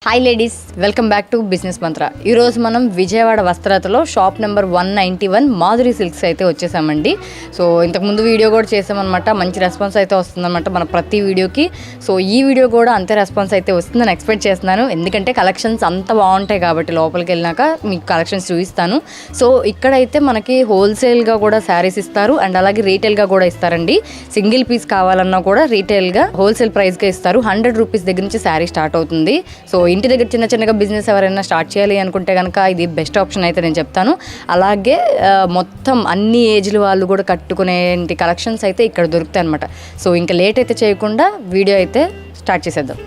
Hi ladies, welcome back to business mantra. ఈరోజు మనం విజయవాడ వస్త్రాలతో షాప్ నెంబర్ 191 మాధురి సిల్క్స్ అయితే వచ్చేసామండి. సో ఇంతకుముందు వీడియో కూడా చేసామన్నమాట. మంచి రెస్పాన్స్ అయితే వస్తుందన్నమాట మన ప్రతి వీడియోకి. సో ఈ వీడియో కూడా అంతే రెస్పాన్స్ అయితే వస్తుందని ఎక్స్పెక్ట్ చేస్తున్నాను. ఎందుకంటే కలెక్షన్స్ అంత బాగుంటాయి కాబట్టి లోపలికి వెళ్ళినాక మీకు కలెక్షన్స్ చూపిస్తాను. సో ఇక్కడైతే మనకి హోల్సేల్గా కూడా శారీస్ ఇస్తారు అండ్ అలాగే రీటైల్గా కూడా ఇస్తారండి. సింగిల్ పీస్ కావాలన్నా కూడా రీటైల్గా హోల్సేల్ ప్రైస్గా ఇస్తారు. 100 రూపీస్ దగ్గర నుంచి శారీ స్టార్ట్ అవుతుంది. సో ఇంటి దగ్గర చిన్నగా బిజినెస్ ఎవరైనా స్టార్ట్ చేయాలి అనుకుంటే కనుక ఇది బెస్ట్ ఆప్షన్ అయితే నేను చెప్తాను. అలాగే మొత్తం అన్ని ఏజ్ల వాళ్ళు కూడా కట్టుకునే కలెక్షన్స్ అయితే ఇక్కడ దొరుకుతాయి అనమాట. సో ఇంకా లేట్ అయితే చేయకుండా వీడియో అయితే స్టార్ట్ చేసేద్దాం.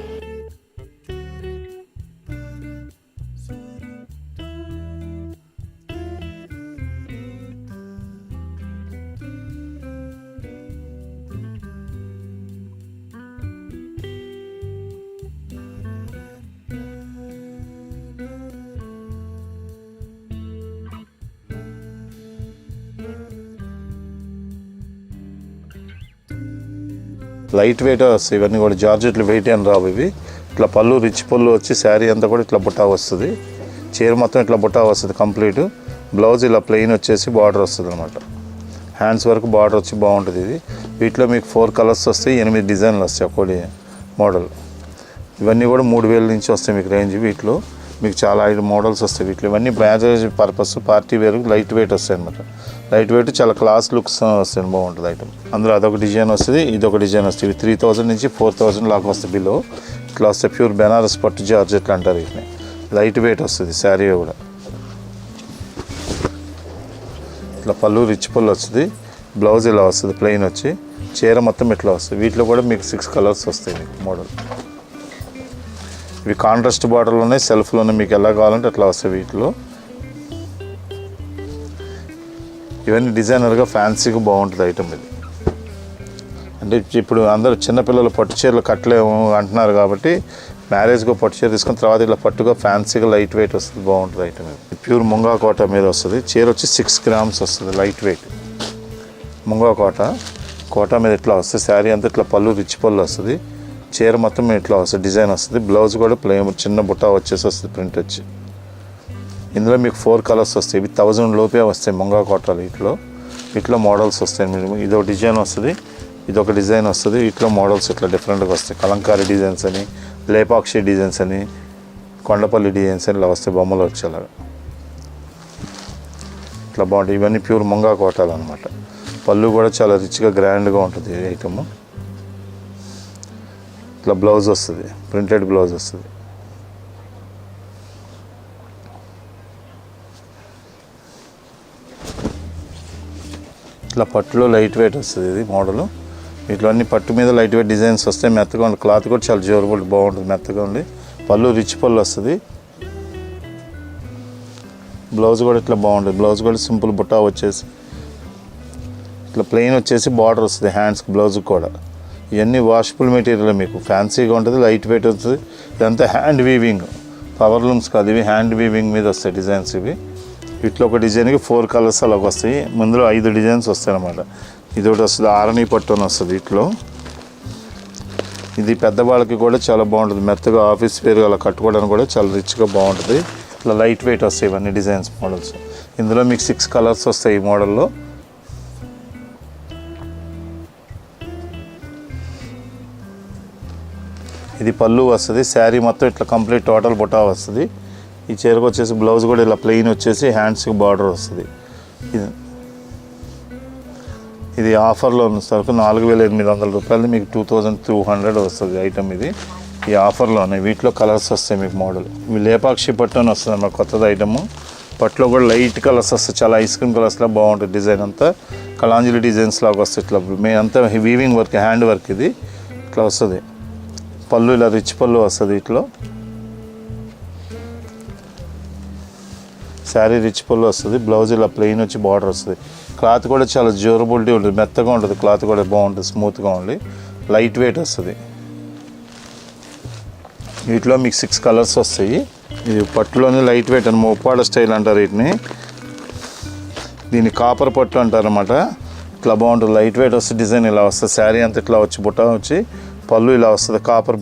లైట్ వెయిట్ వస్తాయి ఇవన్నీ కూడా. జార్జెట్లు వెయిట్ అని రావు ఇవి. ఇట్లా పళ్ళు రిచ్ పళ్ళు వచ్చి శారీ అంతా కూడా ఇట్లా బుట్టా వస్తుంది. చీర మొత్తం ఇట్లా బుట్టా వస్తుంది కంప్లీట్. బ్లౌజ్ ఇలా ప్లెయిన్ వచ్చేసి బార్డర్ వస్తుంది అనమాట. హ్యాండ్స్ వరకు బార్డర్ వచ్చి బాగుంటుంది ఇది. వీటిలో మీకు 4 కలర్స్ వస్తాయి, 8 డిజైన్లు వస్తాయి ఒక్కటి మోడల్. ఇవన్నీ కూడా 3000 నుంచి వస్తాయి మీకు రేంజ్. వీటిలో మీకు చాలా 5 మోడల్స్ వస్తాయి. వీటిలో ఇవన్నీ marriage purpose party wear light weight వస్తాయి అనమాట. లైట్ వెయిట్ చాలా క్లాస్ లుక్స్ వస్తాయి, బాగుంటుంది ఐటమ్. అందులో అదొక డిజైన్ వస్తుంది, ఇదొక డిజైన్ వస్తుంది. 3000 నుంచి 4000 లాగా వస్తుంది బిలో. ఇట్లా వస్తే ప్యూర్ బెనారస్ పట్టు జార్జెట్లు అంటారు వీటిని. లైట్ వెయిట్ వస్తుంది శారీ కూడా. ఇట్లా పళ్ళు రిచ్ పళ్ళు వస్తుంది. బ్లౌజ్ ఇలా వస్తుంది ప్లెయిన్ వచ్చి. చీర మొత్తం ఇట్లా వస్తుంది. వీటిలో కూడా మీకు 6 కలర్స్ వస్తాయి మీకు మోడల్. ఇవి కాంట్రాస్ట్ బార్డర్లు ఉన్నాయి, సెల్ఫ్లోనే మీకు ఎలా కావాలంటే అట్లా వస్తాయి వీటిలో. ఇవన్నీ డిజైనర్గా ఫ్యాన్సీగా బాగుంటుంది ఐటమ్ ఇది. అంటే ఇప్పుడు అందరూ చిన్నపిల్లలు పట్టు చీరలు కట్టలేము అంటున్నారు కాబట్టి మ్యారేజ్గా పట్టు చీర తీసుకున్న తర్వాత ఇలా పట్టుగా ఫ్యాన్సీగా లైట్ వెయిట్ వస్తుంది, బాగుంటుంది ఐటమ్ ఇది. ప్యూర్ ముంగా కోట మీద వస్తుంది. చీర వచ్చి 6 గ్రామ్స్ వస్తుంది, లైట్ వెయిట్ ముంగా కోట మీద ఇట్లా వస్తుంది. శారీ అంతా ఇట్లా పళ్ళు రిచ్ పళ్ళు వస్తుంది. చీర మొత్తం ఇట్లా వస్తుంది, డిజైన్ వస్తుంది. బ్లౌజ్ కూడా ప్లెయిన్ చిన్న బుట్ట వచ్చేసి వస్తుంది ప్రింట్ వచ్చి. ఇందులో మీకు 4 కలర్స్ వస్తాయి. ఇవి 1000 లోపే వస్తాయి ముంగా కోటలు. వీటిలో మోడల్స్ వస్తాయి. మీరు ఇదొక డిజైన్ వస్తుంది, ఇదొక డిజైన్ వస్తుంది. వీటిలో మోడల్స్ ఇట్లా డిఫరెంట్గా వస్తాయి. కలంకారీ డిజైన్స్ అని, లేపాక్షి డిజైన్స్ అని, కొండపల్లి డిజైన్స్ అని ఇలా వస్తాయి. బొమ్మలు వచ్చేలాగా ఇట్లా బాగుంటాయి. ఇవన్నీ ప్యూర్ ముంగా కోటాలు అనమాట. పళ్ళు కూడా చాలా రిచ్గా గ్రాండ్గా ఉంటుంది ఐటమ్. ఇట్లా బ్లౌజ్ వస్తుంది, ప్రింటెడ్ బ్లౌజ్ వస్తుంది. ఇట్లా పట్టులో లైట్ వెయిట్ వస్తుంది ఇది మోడలు. వీటిలో అన్ని పట్టు మీద లైట్ వెయిట్ డిజైన్స్ వస్తాయి. మెత్తగా ఉండి క్లాత్ కూడా చాలా డ్యూరబుల్ బాగుంటుంది, మెత్తగా ఉండి. పళ్ళు రిచ్ పళ్ళు వస్తుంది. బ్లౌజ్ కూడా ఇట్లా బాగుంటుంది. బ్లౌజ్ కూడా సింపుల్ బుట్టా వచ్చేసి ఇట్లా ప్లెయిన్ వచ్చేసి బార్డర్ వస్తుంది హ్యాండ్స్కి, బ్లౌజ్కి కూడా. ఇవన్నీ వాషబుల్ మెటీరియల్, మీకు ఫ్యాన్సీగా ఉంటుంది, లైట్ వెయిట్ వస్తుంది. ఇదంతా హ్యాండ్ వీవింగ్, పవర్ లూమ్స్ కాదు ఇవి, హ్యాండ్ వీవింగ్ మీద వస్తాయి డిజైన్స్ ఇవి. వీటిలో ఒక డిజైన్కి 4 కలర్స్ అలాగ వస్తాయి. ముందులో 5 డిజైన్స్ వస్తాయి అన్నమాట. ఇది ఒకటి వస్తుంది, ఆరణి పట్టు అని వస్తుంది వీటిలో. ఇది పెద్దవాళ్ళకి కూడా చాలా బాగుంటుంది, మెత్తగా ఆఫీస్ వేర్ అలా కట్టుకోవడానికి కూడా చాలా రిచ్గా బాగుంటుంది. ఇట్లా లైట్ వెయిట్ వస్తాయి ఇవన్నీ డిజైన్స్ మోడల్స్. ఇందులో మీకు 6 కలర్స్ వస్తాయి ఈ మోడల్లో. ఇది పళ్ళు వస్తుంది. శారీ మొత్తం ఇట్లా కంప్లీట్ టోటల్ బుటా వస్తుంది. ఈ చీరకు వచ్చేసి బ్లౌజ్ కూడా ఇలా ప్లెయిన్ వచ్చేసి హ్యాండ్స్కి బార్డర్ వస్తుంది. ఇది ఆఫర్లో ఉన్న సరుకు 4800 రూపాయలు, మీకు 2200 వస్తుంది ఐటమ్ ఇది. ఈ ఆఫర్లోనే వీటిలో కలర్స్ వస్తాయి మీకు మోడల్. ఇవి లేపాక్షి పట్టు అని వస్తుంది అన్నమాట, కొత్తది ఐటము. పట్టులో కూడా లైట్ కలర్స్ వస్తాయి, చాలా ఐస్ క్రీమ్ కలర్స్లో బాగుంటుంది. డిజైన్ అంతా కలాంజలి డిజైన్స్ లాగా వస్తాయి. ఇట్లా మెయిన్ అంతా వీవింగ్ వర్క్, హ్యాండ్ వర్క్ ఇది. ఇట్లా వస్తుంది. పళ్ళు ఇలా రిచ్ పళ్ళు వస్తుంది. వీటిలో శారీ రిచ్ పళ్ళు వస్తుంది. బ్లౌజ్ ఇలా ప్లెయిన్ వచ్చి బార్డర్ వస్తుంది. క్లాత్ కూడా చాలా డ్యూరబిలిటీ ఉంటుంది, మెత్తగా ఉంటుంది. క్లాత్ కూడా బాగుంటుంది, స్మూత్గా ఉండి లైట్ వెయిట్ వస్తుంది. వీటిలో మీకు 6 కలర్స్ వస్తాయి. ఇది పట్టులోనే లైట్ వెయిట్ అని ఉప్పాడ స్టైల్ అంటారు వీటిని. దీన్ని కాపర్ పట్టు అంటారు అన్నమాట. ఇట్లా బాగుంటుంది, లైట్ వెయిట్ వస్తుంది. డిజైన్ ఇలా వస్తుంది. శారీ అంతా ఇట్లా వచ్చి బుట్ట వచ్చి పళ్ళు ఇలా వస్తుంది, కాపర్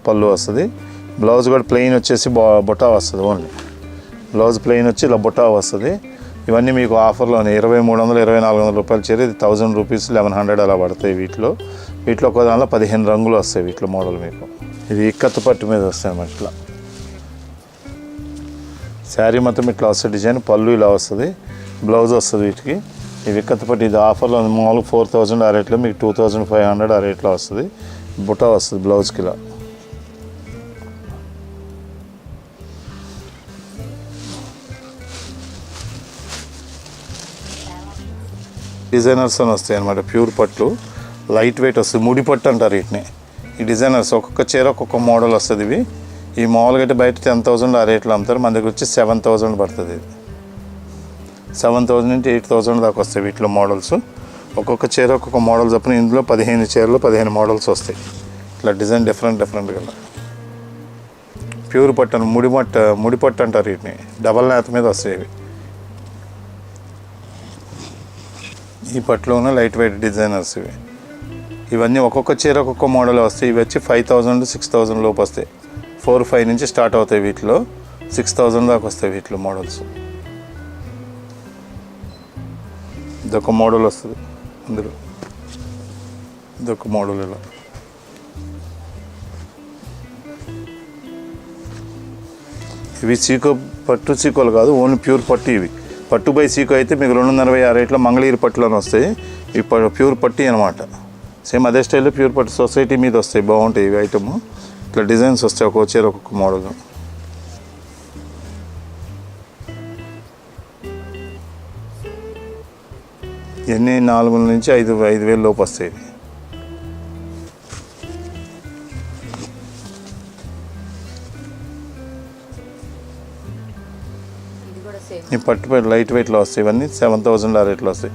పళ్ళు వస్తుంది. బ్లౌజ్ కూడా ప్లెయిన్ వచ్చేసి బొటా వస్తుంది. ఓన్లీ బ్లౌజ్ ప్లెయిన్ వచ్చి ఇలా బొటా వస్తుంది. ఇవన్నీ మీకు ఆఫర్లోనే 2300 2400 రూపాయలు చీర. ఇది 1000 రూపీస్ 1100 అలా పడతాయి. వీటిలో ఒక దానిలో 15 రంగులు వస్తాయి వీటిలో మోడల్ మీకు. ఇది ఇక్కత్తు పట్టు మీద వస్తాయి అన్నమాట. ఇట్లా శారీ మొత్తం ఇట్లా వస్తుంది డిజైన్. పళ్ళు ఇలా వస్తుంది, బ్లౌజ్ వస్తుంది వీటికి. ఇవి ఇక్కత్తు పట్టు. ఇది ఆఫర్లో మామూలు 4000 ఆ రేట్లో మీకు 2500 ఆ రేట్లో వస్తుంది. బుటా వస్తుంది బ్లౌజ్కి ఇలా. డిజైనర్స్ అని వస్తాయి అన్నమాట. ప్యూర్ పట్టు లైట్ వెయిట్ వస్తుంది. ముడి పట్టు అంటారు వీటిని. ఈ డిజైనర్స్ ఒక్కొక్క చీర ఒక్కొక్క మోడల్ వస్తుంది. ఇవి ఈ మామూలుగా అయితే బయట 10,000 ఆ రేట్లో అమ్ముతారు. మన దగ్గర వచ్చి 7,000 పడుతుంది. ఇది 7,000 నుంచి 8,000 దాకా వస్తాయి వీటిలో మోడల్స్. ఒక్కొక్క చీర ఒక్కొక్క మోడల్ చొప్పున ఇందులో 15 చీరలు 15 మోడల్స్ వస్తాయి. ఇట్లా డిజైన్ డిఫరెంట్గా ప్యూర్ పట్టు అని ముడి పట్టు అంటారు వీటిని. డబల్ నేత మీద వస్తాయి ఇవి. ఈ పట్టులోనే లైట్ వెయిట్ డిజైనర్స్ ఇవి. ఇవన్నీ ఒక్కొక్క చీర ఒక్కొక్క మోడల్ వస్తాయి. ఇవి వచ్చి 5,000 to 6,000 లోపు వస్తాయి. 4-5 నుంచి స్టార్ట్ అవుతాయి వీటిలో. 6,000 దాకా వస్తాయి వీటిలో మోడల్స్. ఇదొక మోడల్ వస్తుంది అందులో. ఇదొక మోడల్ ఇలా. ఇవి పట్టు చీకోలు కాదు, ఓన్లీ ప్యూర్ పట్టు. ఇవి పట్టు బై సీకో అయితే మీకు 250 ఆ రేట్లో మంగళగిరి పట్టులోనే వస్తాయి. ఇవి ప్యూర్ పట్టు అనమాట. సేమ్ అదే స్టైల్లో ప్యూర్ పట్టు సొసైటీ మీద వస్తాయి. బాగుంటాయి ఇవి ఐటమ్. ఇట్లా డిజైన్స్ వస్తాయి ఒక్కొక్క చీర ఒక్కొక్క మోడల్. ఇవన్నీ 4,000 నుంచి 5,000 లోపు వస్తాయి. ఈ పట్టు లైట్ వెయిట్లో వస్తాయి. ఇవన్నీ 7,000 ఆ రేట్లో వస్తాయి.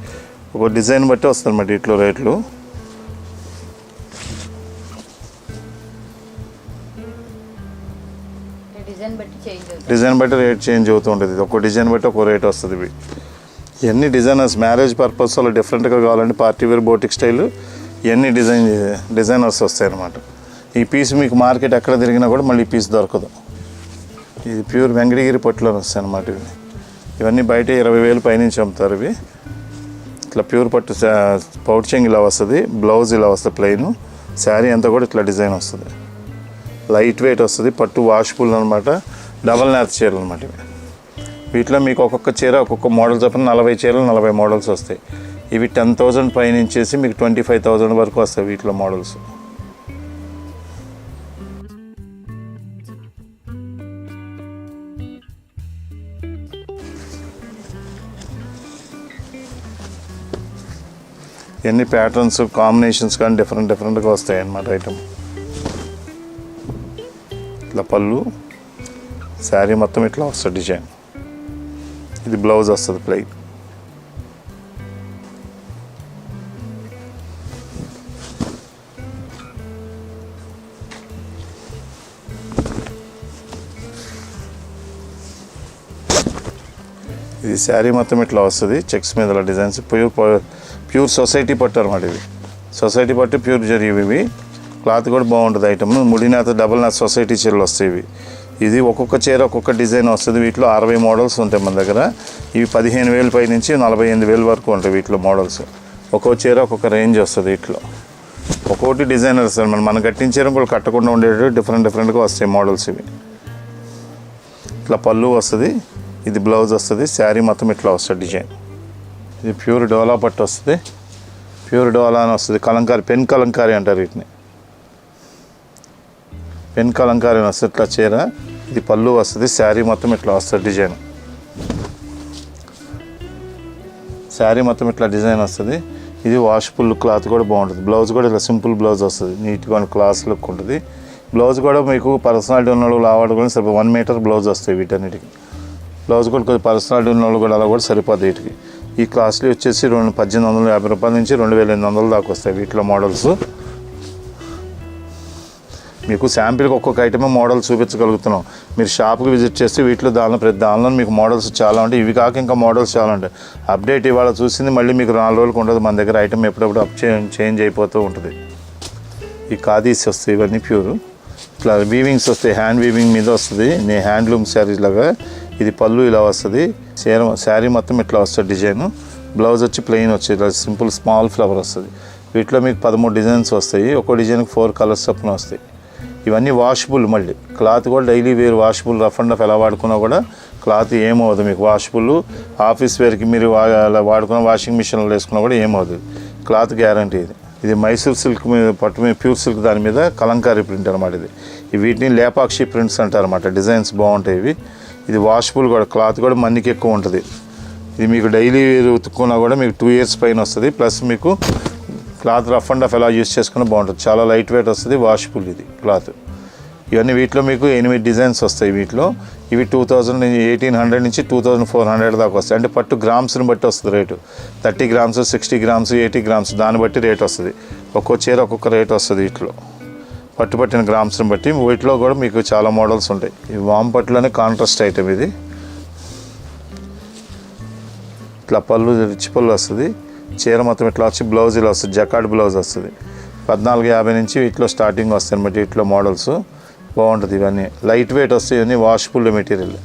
ఒక డిజైన్ బట్టి వస్తుంది అన్నమాట వీటిలో రేట్లు. డిజైన్ బట్టి రేట్ చేంజ్ అవుతూ ఉంటుంది. ఒక డిజైన్ బట్టి ఒక రేట్ వస్తుంది. ఇవి ఇవన్నీ డిజైనర్స్ మ్యారేజ్ పర్పస్ అలా డిఫరెంట్గా కావాలంటే పార్టీ వేర్ బోటిక్ స్టైల్ ఇవన్నీ డిజైనర్స్ వస్తాయి అన్నమాట. ఈ పీస్ మీకు మార్కెట్ ఎక్కడ తిరిగినా కూడా మళ్ళీ ఈ పీస్ దొరకదు. ఇది ప్యూర్ వెంకటగిరి పట్టులో వస్తాయి అన్నమాట. ఇవన్నీ బయట 20,000 పైనుంచి అమ్ముతారు. ఇవి ఇట్లా ప్యూర్ పట్టు పౌచింగ్ ఇలా వస్తుంది. బ్లౌజ్ ఇలా వస్తుంది ప్లెయిన్. శారీ అంతా కూడా ఇట్లా డిజైన్ వస్తుంది. లైట్ వెయిట్ వస్తుంది. పట్టు వాష్ఫుల్ అనమాట. డబల్ నేత చీరలు అనమాట ఇవి. వీటిలో మీకు ఒక్కొక్క చీర ఒక్కొక్క మోడల్ చొప్పున 40 చీరలు 40 మోడల్స్ వస్తాయి. ఇవి 10,000 పైనుంచేసి మీకు 25,000 వరకు వస్తాయి వీటిలో మోడల్స్. ఎన్ని ప్యాటర్న్స్ కాంబినేషన్స్ కానీ డిఫరెంట్గా వస్తాయి అన్నమాట ఐటమ్. ఇట్లా పళ్ళు శారీ మొత్తం ఇట్లా వస్తుంది డిజైన్. ఇది బ్లౌజ్ వస్తుంది ప్లెయిన్. ఇది శారీ మొత్తం ఇట్లా వస్తుంది. చెక్స్ మీద డిజైన్స్. ప్యూర్ సొసైటీ పట్టు అనమాట. ఇవి సొసైటీ పట్టు ప్యూర్ జరిగి. ఇవి క్లాత్ కూడా బాగుంటుంది ఐటమ్. ముడినాథ డబల్ నాథ్ సొసైటీ చీరలు వస్తాయి ఇవి. ఇది ఒక్కొక్క చీర ఒక్కొక్క డిజైన్ వస్తుంది. వీటిలో 60 మోడల్స్ ఉంటాయి మన దగ్గర. ఇవి 15,000 పై నుంచి 48,000 వరకు ఉంటాయి వీటిలో మోడల్స్. ఒక్కొక్క చీర ఒక్కొక్క రేంజ్ వస్తుంది. వీటిలో ఒక్కొక్కటి డిజైనర్స్ మనం కట్టిన చీర కూడా కట్టకుండా ఉండేటట్టు డిఫరెంట్గా వస్తాయి మోడల్స్ ఇవి. ఇట్లా పళ్ళు వస్తుంది. ఇది బ్లౌజ్ వస్తుంది. శారీ మొత్తం ఇట్లా వస్తుంది డిజైన్. ఇది ప్యూర్ డోలా పట్టు వస్తుంది. ప్యూర్ డోలా అని వస్తుంది. కలంకారీ పెన్ కలంకారీ అంటారు వీటిని. పెన్ కలంకారీ అని వస్తుంది ఇట్లా చీర. ఇది పళ్ళు వస్తుంది. శారీ మొత్తం ఇట్లా వస్తుంది డిజైన్. శారీ మొత్తం ఇట్లా డిజైన్ వస్తుంది. ఇది వాష్ఫుల్ క్లాత్ కూడా బాగుంటుంది. బ్లౌజ్ కూడా ఇలా సింపుల్ బ్లౌజ్ వస్తుంది. నీట్గా క్లాస్ లుక్ ఉంటుంది. బ్లౌజ్ కూడా మీకు పర్సనాలిటీ ఉన్న వాళ్ళు లావాడు కూడా సరిపోయి 1 మీటర్ బ్లౌజ్ వస్తాయి వీటన్నిటికి. బ్లౌజ్ కూడా కొద్దిగా పర్సనాలిటీ ఉన్న వాళ్ళు కూడా అలా కూడా సరిపోద్ది వీటికి. ఈ కాస్ట్లీ వచ్చేసి 1,850 రూపాయల నుంచి 2,800 దాకా వస్తాయి వీటిలో మోడల్స్. మీకు శాంపిల్కి ఒక్కొక్క ఐటమే మోడల్ చూపించగలుగుతున్నాం. మీరు షాప్కి విజిట్ చేస్తే వీటిలో ప్రతి దానిలో మీకు మోడల్స్ చాలా ఉంటాయి. ఇవి కాక ఇంకా మోడల్స్ చాలా ఉంటాయి. అప్డేట్ ఇవాళ చూసింది మళ్ళీ మీకు 4 రోజులకు ఉంటుంది. మన దగ్గర ఐటమ్ ఎప్పుడప్పుడు చేంజ్ అయిపోతూ ఉంటుంది. ఈ ఖాదీస్ వస్తాయి. ఇవన్నీ ప్యూర్ ఇట్లా వీవింగ్స్ వస్తాయి, హ్యాండ్ వీవింగ్ మీద వస్తుంది. హ్యాండ్లూమ్ శారీస్ లాగా ఇది పళ్ళు ఇలా వస్తుంది. శారీ మొత్తం ఇట్లా వస్తుంది డిజైన్. బ్లౌజ్ వచ్చి ప్లెయిన్ వచ్చి ఇట్లా సింపుల్ స్మాల్ ఫ్లవర్ వస్తుంది. వీటిలో మీకు 13 డిజైన్స్ వస్తాయి. ఒక్కో డిజైన్కి 4 కలర్స్ చొప్పున వస్తాయి. ఇవన్నీ వాషబుల్. మళ్ళీ క్లాత్ కూడా daily wear washable. Rough and rough ఎలా వాడుకున్నా కూడా క్లాత్ ఏమవుతుంది మీకు. వాషబుల్ ఆఫీస్ వేర్కి మీరు అలా వాడుకున్న వాషింగ్ మిషన్లో వేసుకున్నా కూడా ఏమవుతుంది. క్లాత్ గ్యారంటీ ఇది. ఇది మైసూర్ సిల్క్ మీద పట్టు మీద ప్యూర్ సిల్క్ దాని మీద కలంకారీ ప్రింట్ అనమాట. ఇది వీటిని లేపాక్షి ప్రింట్స్ అంటారు అనమాట. డిజైన్స్ బాగుంటాయి ఇవి. ఇది వాషబుల్ కూడా. క్లాత్ కూడా మన్నికి ఎక్కువ ఉంటుంది. ఇది మీకు డైలీ ఉతుక్కున్నా కూడా మీకు 2 years పైన వస్తుంది. ప్లస్ మీకు క్లాత్ రఫ్ అండ్ రఫ్ ఎలా యూస్ చేసుకున్నా బాగుంటుంది. చాలా లైట్ వెయిట్ వస్తుంది. వాషబుల్ ఇది క్లాత్. ఇవన్నీ వీటిలో మీకు 8 డిజైన్స్ వస్తాయి. వీటిలో ఇవి 1800 నుంచి 2400 దాకా వస్తాయి. అంటే పట్టు గ్రామ్స్ని బట్టి వస్తుంది రేటు. 30 grams, 60 grams, 80 grams దాన్ని బట్టి రేట్ వస్తుంది. ఒక్కో చీర ఒక్కొక్క రేట్ వస్తుంది. వీటిలో పట్టిన గ్రామ్స్ని బట్టి. వీటిలో కూడా మీకు చాలా మోడల్స్ ఉంటాయి. ఈ వామ్ పట్టులోనే కాంట్రాస్ట్ ఐటమ్ ఇది. ఇట్లా పళ్ళు రిచ్ పళ్ళు వస్తుంది. చీర మొత్తం ఇట్లా వచ్చి బ్లౌజ్ ఇలా వస్తుంది. జకార్డ్ బ్లౌజ్ వస్తుంది. 1450 నుంచి వీటిలో స్టార్టింగ్ వస్తాయి అన్నమాట. వీటిలో మోడల్స్ బాగుంటుంది. ఇవన్నీ లైట్ వెయిట్ వస్తాయి. ఇవన్నీ వాషబుల్ మెటీరియల్.